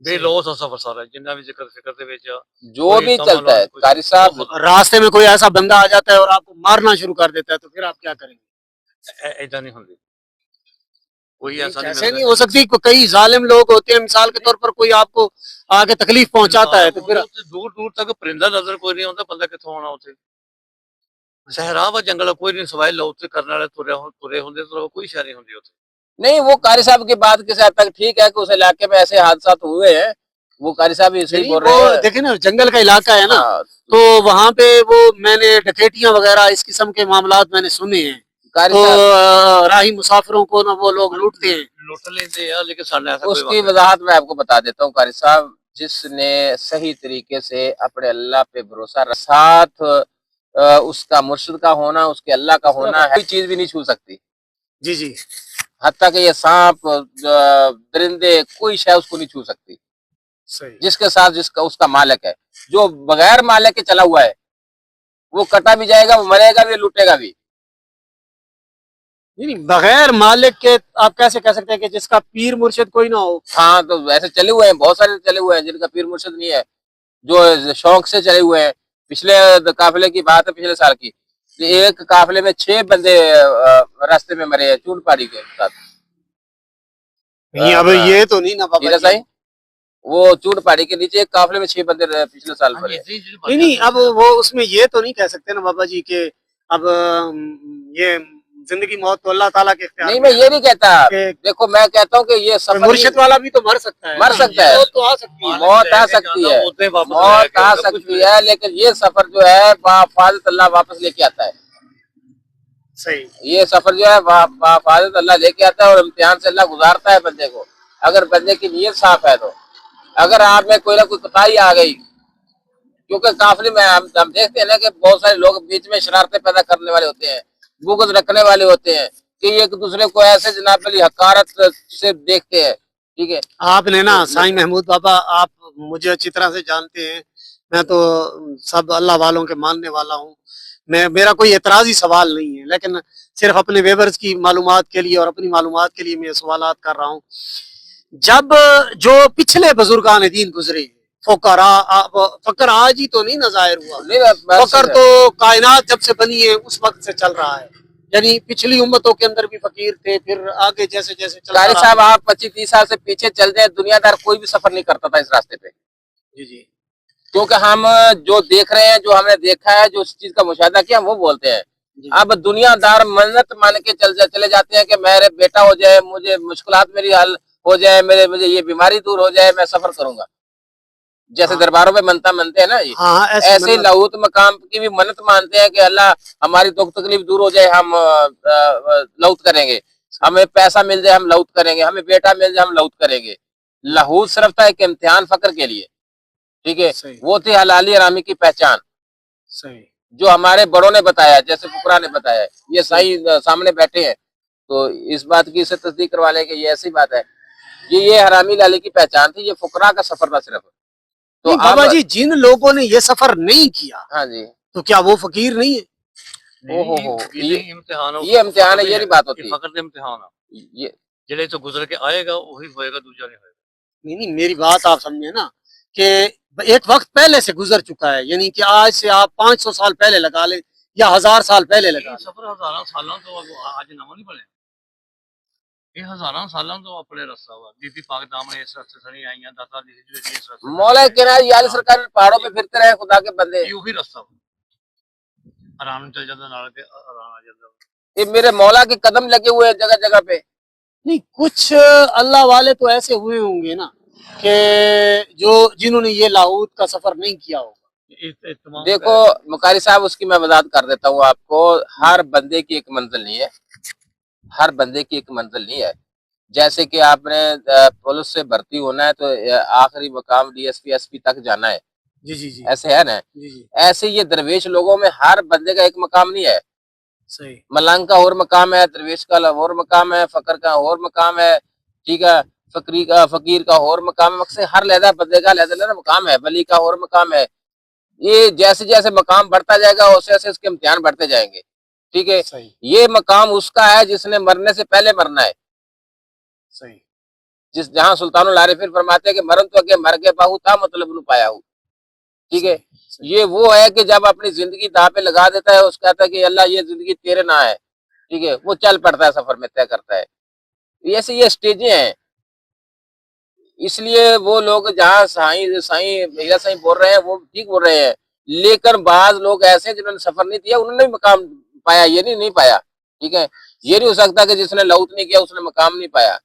[SPEAKER 3] बेलौस सफर सारा जिन्ना भी जिक्र फिक्र दे विच
[SPEAKER 2] जो भी चलता है। कारी साहब,
[SPEAKER 1] रास्ते में कोई ऐसा बंदा आ जाता है और आपको मारना शुरू कर देता है, तो फिर आप क्या करेंगे?
[SPEAKER 3] ऐसा नहीं होंगी, कोई ऐसा नहीं
[SPEAKER 1] ऐसे
[SPEAKER 3] मिलता।
[SPEAKER 1] नहीं हो सकती, कई जालिम लोग होते हैं, मिसाल के तौर पर कोई आपको आगे तकलीफ पहुंचाता है तो फिर
[SPEAKER 3] दूर दूर तक परिंदा नजर कोई नहीं आता, बंदा कितों आना उसे। सहरा व जंगल कोई नहीं, सवाई लो उत्ते करने वाले तुरे होंगे तो कोई शह नहीं होंगी उत्ते।
[SPEAKER 2] नहीं, वो कारी साहब की बात किस हद तक ठीक है कि उस इलाके में ऐसे हादसा हुए हैं, वो कारी साहब ही सही बोल रहे
[SPEAKER 1] वो
[SPEAKER 2] हैं।
[SPEAKER 1] देखे ना, जंगल का इलाका है ना,
[SPEAKER 2] हाँ,
[SPEAKER 1] तो वहां पे वो मैंने डकैतियां वगैरह इस किस्म के मामलात मैंने सुने हैं,
[SPEAKER 2] कारी
[SPEAKER 1] तो
[SPEAKER 2] साहब
[SPEAKER 1] राही मुसाफिरों को ना वो लोग लूटते हैं।
[SPEAKER 3] लुट लेते हैं, लेकिन सामने ऐसा कोई
[SPEAKER 2] उसकी
[SPEAKER 3] वाक़या नहीं।
[SPEAKER 2] वजाहत मैं आपको बता देता हूँ कारी साहब। जिसने सही तरीके से अपने अल्लाह पे भरोसा साथ उसका मुर्शिद का होना, उसके अल्लाह का होना है, कोई चीज भी नहीं छू सकती।
[SPEAKER 1] जी जी,
[SPEAKER 2] हत्ता कि ये सांप, दरिंदे, कोई शय उसको नहीं छू सकती।
[SPEAKER 1] सही।
[SPEAKER 2] जिसके साथ जिसका उसका मालिक है, जो बगैर मालिक के चला हुआ है, वो कटा भी जाएगा, वो मरेगा भी, लूटेगा भी।
[SPEAKER 1] नहीं नहीं, बगैर मालिक के आप कैसे कह सकते हैं कि जिसका पीर मुर्शिद कोई ना हो?
[SPEAKER 2] हाँ, तो ऐसे चले हुए हैं, बहुत सारे चले हुए हैं जिनका पीर मुर्शिद नहीं है, जो शौक से चले हुए हैं। पिछले काफिले की बात है, पिछले साल की, एक काफिले में 6 बंदे रास्ते में मरे हैं चून पहाड़ी के साथ।
[SPEAKER 1] नहीं, अब ये तो नहीं ना बाबा
[SPEAKER 2] नीरज
[SPEAKER 1] जी।
[SPEAKER 2] भाई, वो चून पहाड़ी के नीचे एक काफिले में 6 बंदे पिछले साल
[SPEAKER 3] हाँ,
[SPEAKER 2] मरे।
[SPEAKER 1] नहीं नहीं, अब वो उसमें ये तो नहीं कह सकते ना बाबा जी के अब ये जिंदगी मौत तो अल्लाह ताला के इख्तियार
[SPEAKER 2] नहीं,
[SPEAKER 1] में
[SPEAKER 2] मैं
[SPEAKER 1] है
[SPEAKER 2] ये
[SPEAKER 1] ना।
[SPEAKER 2] नहीं कहता,
[SPEAKER 1] कि
[SPEAKER 2] देखो मैं कहता हूँ कि ये
[SPEAKER 1] कोई
[SPEAKER 2] सफर
[SPEAKER 1] मुर्शिद वाला भी तो मर सकता है,
[SPEAKER 2] मर सकता है।
[SPEAKER 1] मौत तो आ सकती है।
[SPEAKER 2] मौत आ सकती है, मौत आ सकती है, लेकिन ये सफर जो है बाफाजत अल्लाह वापस लेके आता है।
[SPEAKER 1] सही।
[SPEAKER 2] ये सफर जो है बाफाजत अल्लाह लेके आता है, और इम्तिहान से अल्लाह गुजारता है बंदे को, अगर बंदे की नीयत साफ है तो। अगर आप में कोई ना कोई कोताही आ गई, क्योंकि काफिले में हम देखते हैं ना कि बहुत सारे लोग बीच में शरारतें पैदा करने वाले होते हैं, बुग़्ज़ रखने वाले होते हैं, कि एक दूसरे को ऐसे जनाब अली हकारत से देखते हैं। ठीक है,
[SPEAKER 1] आपने ना साईं महमूद बाबा, आप मुझे अच्छी तरह से जानते हैं, मैं तो सब अल्लाह वालों के मानने वाला हूँ, मेरा कोई एतराजी सवाल नहीं है, लेकिन सिर्फ अपने वेवर्स की मालूमात के लिए और अपनी मालूमात के लिए मैं सवालात कर रहा हूँ। जब जो पिछले बुजुर्गान दीन गुजरे, फकर आज ही तो नहीं ना जाहिर हुआ,
[SPEAKER 2] नहीं,
[SPEAKER 1] फकर तो कायनात जब से बनी है उस वक्त से चल रहा है, यानी पिछली उम्मतों के अंदर भी फकीर थे, फिर आगे जैसे जैसे चलता
[SPEAKER 2] कारी
[SPEAKER 1] रहा।
[SPEAKER 2] साहब, आप 25-30 साल से पीछे चल जाए, दुनियादार कोई भी सफर नहीं करता था इस रास्ते पे,
[SPEAKER 1] जी जी,
[SPEAKER 2] क्योंकि हम जो देख रहे हैं, जो हमने देखा है, जो चीज का मुशाहिदा किया, हम वो बोलते हैं।
[SPEAKER 1] जी।
[SPEAKER 2] अब दुनियादार मन्नत मान के चले जाते हैं कि मेरे बेटा हो जाए, मुझे मुश्किलात मेरी हल हो जाए, मुझे ये बीमारी दूर हो जाए, मैं सफर करूंगा। जैसे
[SPEAKER 1] हाँ।
[SPEAKER 2] दरबारों में मनता मानते हैं ना, ये
[SPEAKER 1] हाँ,
[SPEAKER 2] ऐसे ही लाहौत मकाम की भी मन्नत मानते हैं कि अल्लाह हमारी दुख तकलीफ दूर हो जाए, हम लौत करेंगे, हमें पैसा मिल जाए हम लौत करेंगे, हमें बेटा मिल जाए हम लौत करेंगे। लाहौत सिर्फ था एक इम्तिहान फकर के लिए, ठीक है, वो थी हलाली हरामी की पहचान,
[SPEAKER 1] सही,
[SPEAKER 2] जो हमारे बड़ों ने बताया, जैसे फुकरा ने बताया, ये सही सामने बैठे हैं, तो इस बात की इससे तस्दीक करवा लें कि ये ऐसी बात है। ये हरामी लाली की पहचान थी, ये फुकरा का सफर था सिर्फ। तो
[SPEAKER 1] नहीं बाबा जी, जिन लोगों ने ये सफर नहीं किया,
[SPEAKER 2] हाँ जी,
[SPEAKER 1] तो क्या वो फकीर नहीं है?
[SPEAKER 2] ये इम्तिहान है, ये नहीं बात होती।
[SPEAKER 3] फकर इम्तिहान है,
[SPEAKER 2] ये
[SPEAKER 3] जिले तो गुजर के आएगा वही होएगा, दूसरा नहीं होएगा।
[SPEAKER 1] नहीं नहीं, मेरी बात आप समझे ना, कि एक वक्त पहले से गुजर चुका है, यानी कि आज से आप 500 साल पहले लगा ले या 1000 साल पहले लगा ले।
[SPEAKER 3] सफर हजारों सालों तो आज नवा नहीं बने, ये हजारों सालों तो अपने रास्ता हुआ, बीबी पाक दामन इस रास्ते से नहीं आई हैं, दाता जी इस रास्ते से
[SPEAKER 2] मौला किनारे याली सरकार पहाड़ों पे फिरते रहे खुदा के बंदे,
[SPEAKER 3] ये वही रास्ता हुआ, आराम चल जाता, नाल के आराम आ जाता।
[SPEAKER 2] ये मेरे मौला के कदम लगे हुए हैं जगह जगह पे।
[SPEAKER 1] नहीं, कुछ अल्लाह वाले तो ऐसे हुए होंगे ना कि जो जिन्होंने ये लाहौत का सफर नहीं किया होगा।
[SPEAKER 2] देखो मुकारी साहब, उसकी मैं वजाहत कर देता हूँ आपको। हर बंदे की एक मंजिल नहीं है, हर बंदे की एक मंजिल नहीं है। जैसे कि आपने पुलिस से भर्ती होना है तो आखिरी मुकाम डीएसपी एसपी तक जाना है,
[SPEAKER 1] जी जी जी,
[SPEAKER 2] ऐसे है ना।
[SPEAKER 1] जी जी,
[SPEAKER 2] ऐसे ये दरवेश लोगों में हर बंदे का एक मकाम नहीं है।
[SPEAKER 1] सही,
[SPEAKER 2] मलंग का और मकाम है, दरवेश का और मकाम है, फकर का और मकाम है, ठीक है, फकीर का और मकाम है, मकसद हर लहदा बंदे का लहदा मकाम है, वली का और मकाम है। ये जैसे जैसे मकाम बढ़ता जाएगा वैसे वैसे इसके इम्तिहान बढ़ते जाएंगे, ठीक है।
[SPEAKER 1] सही,
[SPEAKER 2] ये मकाम उसका है जिसने मरने से पहले मरना है,
[SPEAKER 1] सही,
[SPEAKER 2] जिस जहां सुल्तानुल आरिफीन फरमाते हैं कि मरन तो अगे मर के बाहू था मतलब नु पाया हूँ, ठीक है। ये वो है कि जब अपनी जिंदगी दांव पे लगा देता है, उसका कहता है कि अल्लाह ये जिंदगी तेरे ना है, ٹھیک ہے، وہ چل پڑتا ہے، سفر میں طے کرتا ہے. ایسے یہ اسٹیجیں ہیں. اس لیے وہ لوگ جہاں میرا سائیں بول رہے ہیں وہ ٹھیک بول رہے ہیں، لیکن بعض لوگ ایسے ہیں جنہوں نے سفر نہیں کیا، انہوں نے مقام پایا، یہ نہیں پایا. ٹھیک ہے، یہ نہیں ہو سکتا کہ جس نے لاہوت نہیں کیا اس نے مقام نہیں پایا.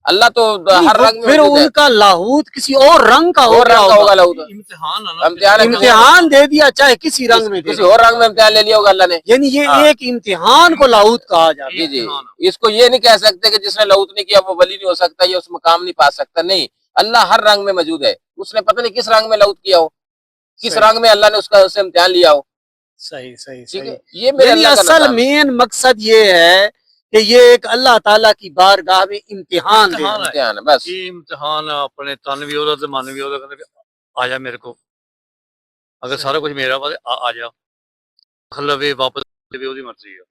[SPEAKER 2] اللہ تو ہر رنگ میں
[SPEAKER 1] پھر
[SPEAKER 2] موجود ہے.
[SPEAKER 1] ان کا لاہوت کسی اور رنگ کا
[SPEAKER 2] اور رنگ کا ہوگا لاہوت.
[SPEAKER 3] امتحان ہے نا،
[SPEAKER 2] امتحان ہے.
[SPEAKER 1] امتحان دے دیا، چاہے کسی رنگ میں دے
[SPEAKER 2] کسی
[SPEAKER 1] دیا.
[SPEAKER 2] اور رنگ میں امتحان لے لیا ہوگا اللہ نے.
[SPEAKER 1] یعنی یہ
[SPEAKER 2] ہاں.
[SPEAKER 1] ایک امتحان کو لاہوت کہا جاتا ہے.
[SPEAKER 2] جی اس کو یہ نہیں کہہ سکتے کہ جس نے لاہوت نہیں کیا وہ ولی نہیں ہو سکتا یا اس مقام نہیں پا سکتا. نہیں، اللہ ہر رنگ میں موجود ہے. اس نے پتہ نہیں کس رنگ میں لاہوت کیا ہو، کس
[SPEAKER 1] صحیح.
[SPEAKER 2] رنگ میں اللہ نے اس سے امتحان لیا ہو.
[SPEAKER 1] صحیح صحیح
[SPEAKER 2] ٹھیک
[SPEAKER 1] صحیح.
[SPEAKER 2] ہے، یہ میرے
[SPEAKER 1] یعنی
[SPEAKER 2] اللہ کا
[SPEAKER 1] اصل
[SPEAKER 2] نظام ہے.
[SPEAKER 1] مین مقصد یہ ہے کہ یہ ایک اللہ تعالیٰ کی بارگاہ میں امتحان دے.
[SPEAKER 2] امتحان ہے بس.
[SPEAKER 3] یہ امتحان اپنے تن بھی ہوتا تو من بھی ہوتا کہ آ جا میرے کو، اگر سارا کچھ میرا آ جا لوے واپس لوے وہی مرضی ہے.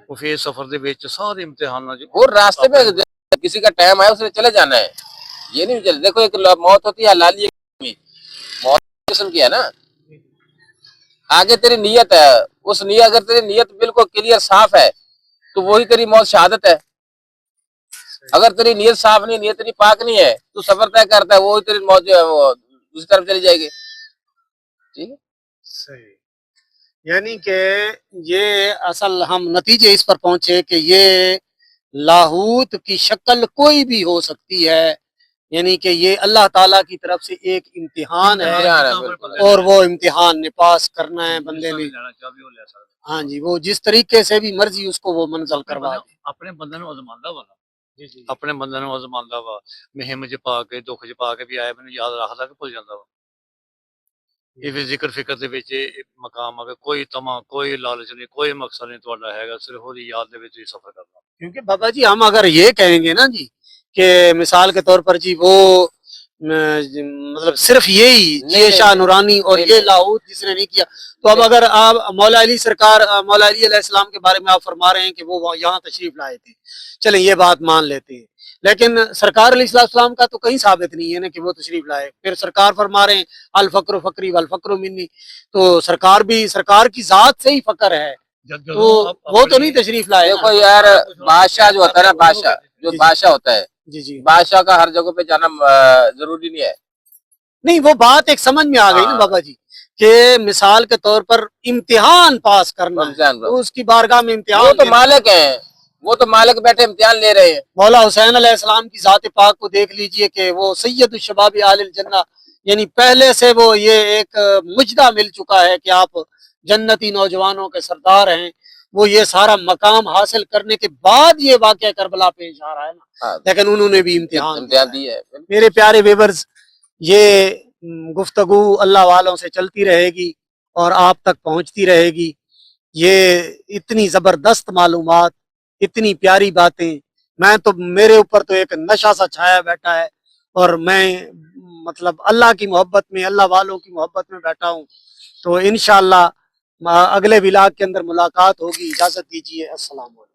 [SPEAKER 3] وہ پھر سفر دے وچ سارے امتحان
[SPEAKER 2] اور راستے میں کسی کا ٹائم آیا اس نے چلے جانا ہے، یہ نہیں چلے. دیکھو ایک موت ہوتی ہے حلالی، موت قسم کی ہے نا. آگے تیری نیت ہے، اس نیت اگر تیری نیت بالکل کلیئر صاف ہے تو وہی تیری موت شہادت ہے. اگر تیری نیت صاف نہیں، نیت تیری پاک نہیں ہے تو سفر طے کرتا ہے، وہی تیری موت جو ہے وہ دوسری طرف چلی جائے گی. ٹھیک ہے.
[SPEAKER 1] صحیح. یعنی کہ یہ اصل ہم نتیجے اس پر پہنچے کہ یہ لاہوت کی شکل کوئی بھی ہو سکتی ہے، یعنی کہ یہ اللہ تعالیٰ کی طرف سے ایک امتحان ہے، اور وہ امتحان نے پاس کرنا ہے بندے نے. ہاں جی، وہ جس طریقے سے بھی مرضی اس کو وہ منزل کروا دے.
[SPEAKER 3] اپنے بندے نو آزماندا وا، اپنے بندے نو آزماندا وا. مہم چ پا کے دکھ چ پا کے بھی آیا مینوں یاد رکھدا کہ بھول جاندا وا. یہ بھی ذکر فکر دے وچ مقام اگر کوئی تما کوئی لالچ نہیں، کوئی مقصد نہیں تہاڈا ہے گا، صرف وہی یاد دے وچ سفر کرنا.
[SPEAKER 1] کیونکہ بابا جی ہم اگر یہ کہیں گے نا جی کہ مثال کے طور پر جی وہ مطلب صرف یہی یہ شاہ نورانی اور یہ لاہوت جس نے نہیں کیا، تو اب اگر آپ مولا علی سرکار، مولا علی علیہ السلام کے بارے میں آپ فرما رہے ہیں کہ وہ یہاں تشریف لائے تھے، چلیں یہ بات مان لیتے ہیں، لیکن سرکار علیہ السلام کا تو کہیں ثابت نہیں ہے نا کہ وہ تشریف لائے. پھر سرکار فرما رہے ہیں الفقر فقری والفقر منی، تو سرکار بھی سرکار کی ذات سے ہی فقر ہے، تو وہ تو نہیں تشریف لائے.
[SPEAKER 2] دیکھو یار، بادشاہ جو ہوتا ہے نا، بادشاہ جو بادشاہ ہوتا ہے،
[SPEAKER 1] جی جی،
[SPEAKER 2] بادشاہ کا ہر جگہ پہ جانا ضروری نہیں ہے.
[SPEAKER 1] نہیں وہ بات ایک سمجھ میں آ گئی نا بابا جی کہ مثال کے طور پر امتحان پاس کرنا ہے تو اس کی بارگاہ میں امتحان.
[SPEAKER 2] وہ تو مالک ہیں، وہ تو مالک بیٹھے امتحان لے رہے ہیں.
[SPEAKER 1] مولا حسین علیہ السلام کی ذات پاک کو دیکھ لیجئے کہ وہ سید الشباب اہل الجنہ، یعنی پہلے سے وہ یہ ایک مجدہ مل چکا ہے کہ آپ جنتی نوجوانوں کے سردار ہیں. وہ یہ سارا مقام حاصل کرنے کے بعد یہ واقعہ کربلا پیش آ رہا ہے نا، لیکن انہوں نے بھی امتحان
[SPEAKER 2] دی ہے.
[SPEAKER 1] میرے پیارے ویورز، یہ گفتگو اللہ والوں سے چلتی رہے گی اور آپ تک پہنچتی رہے گی. یہ اتنی زبردست معلومات، اتنی پیاری باتیں، میں تو میرے اوپر تو ایک نشہ سا چھایا بیٹھا ہے، اور میں مطلب اللہ کی محبت میں، اللہ والوں کی محبت میں بیٹھا ہوں. تو انشاءاللہ اگلے ولاگ کے اندر ملاقات ہوگی. اجازت دیجیے، السلام علیکم.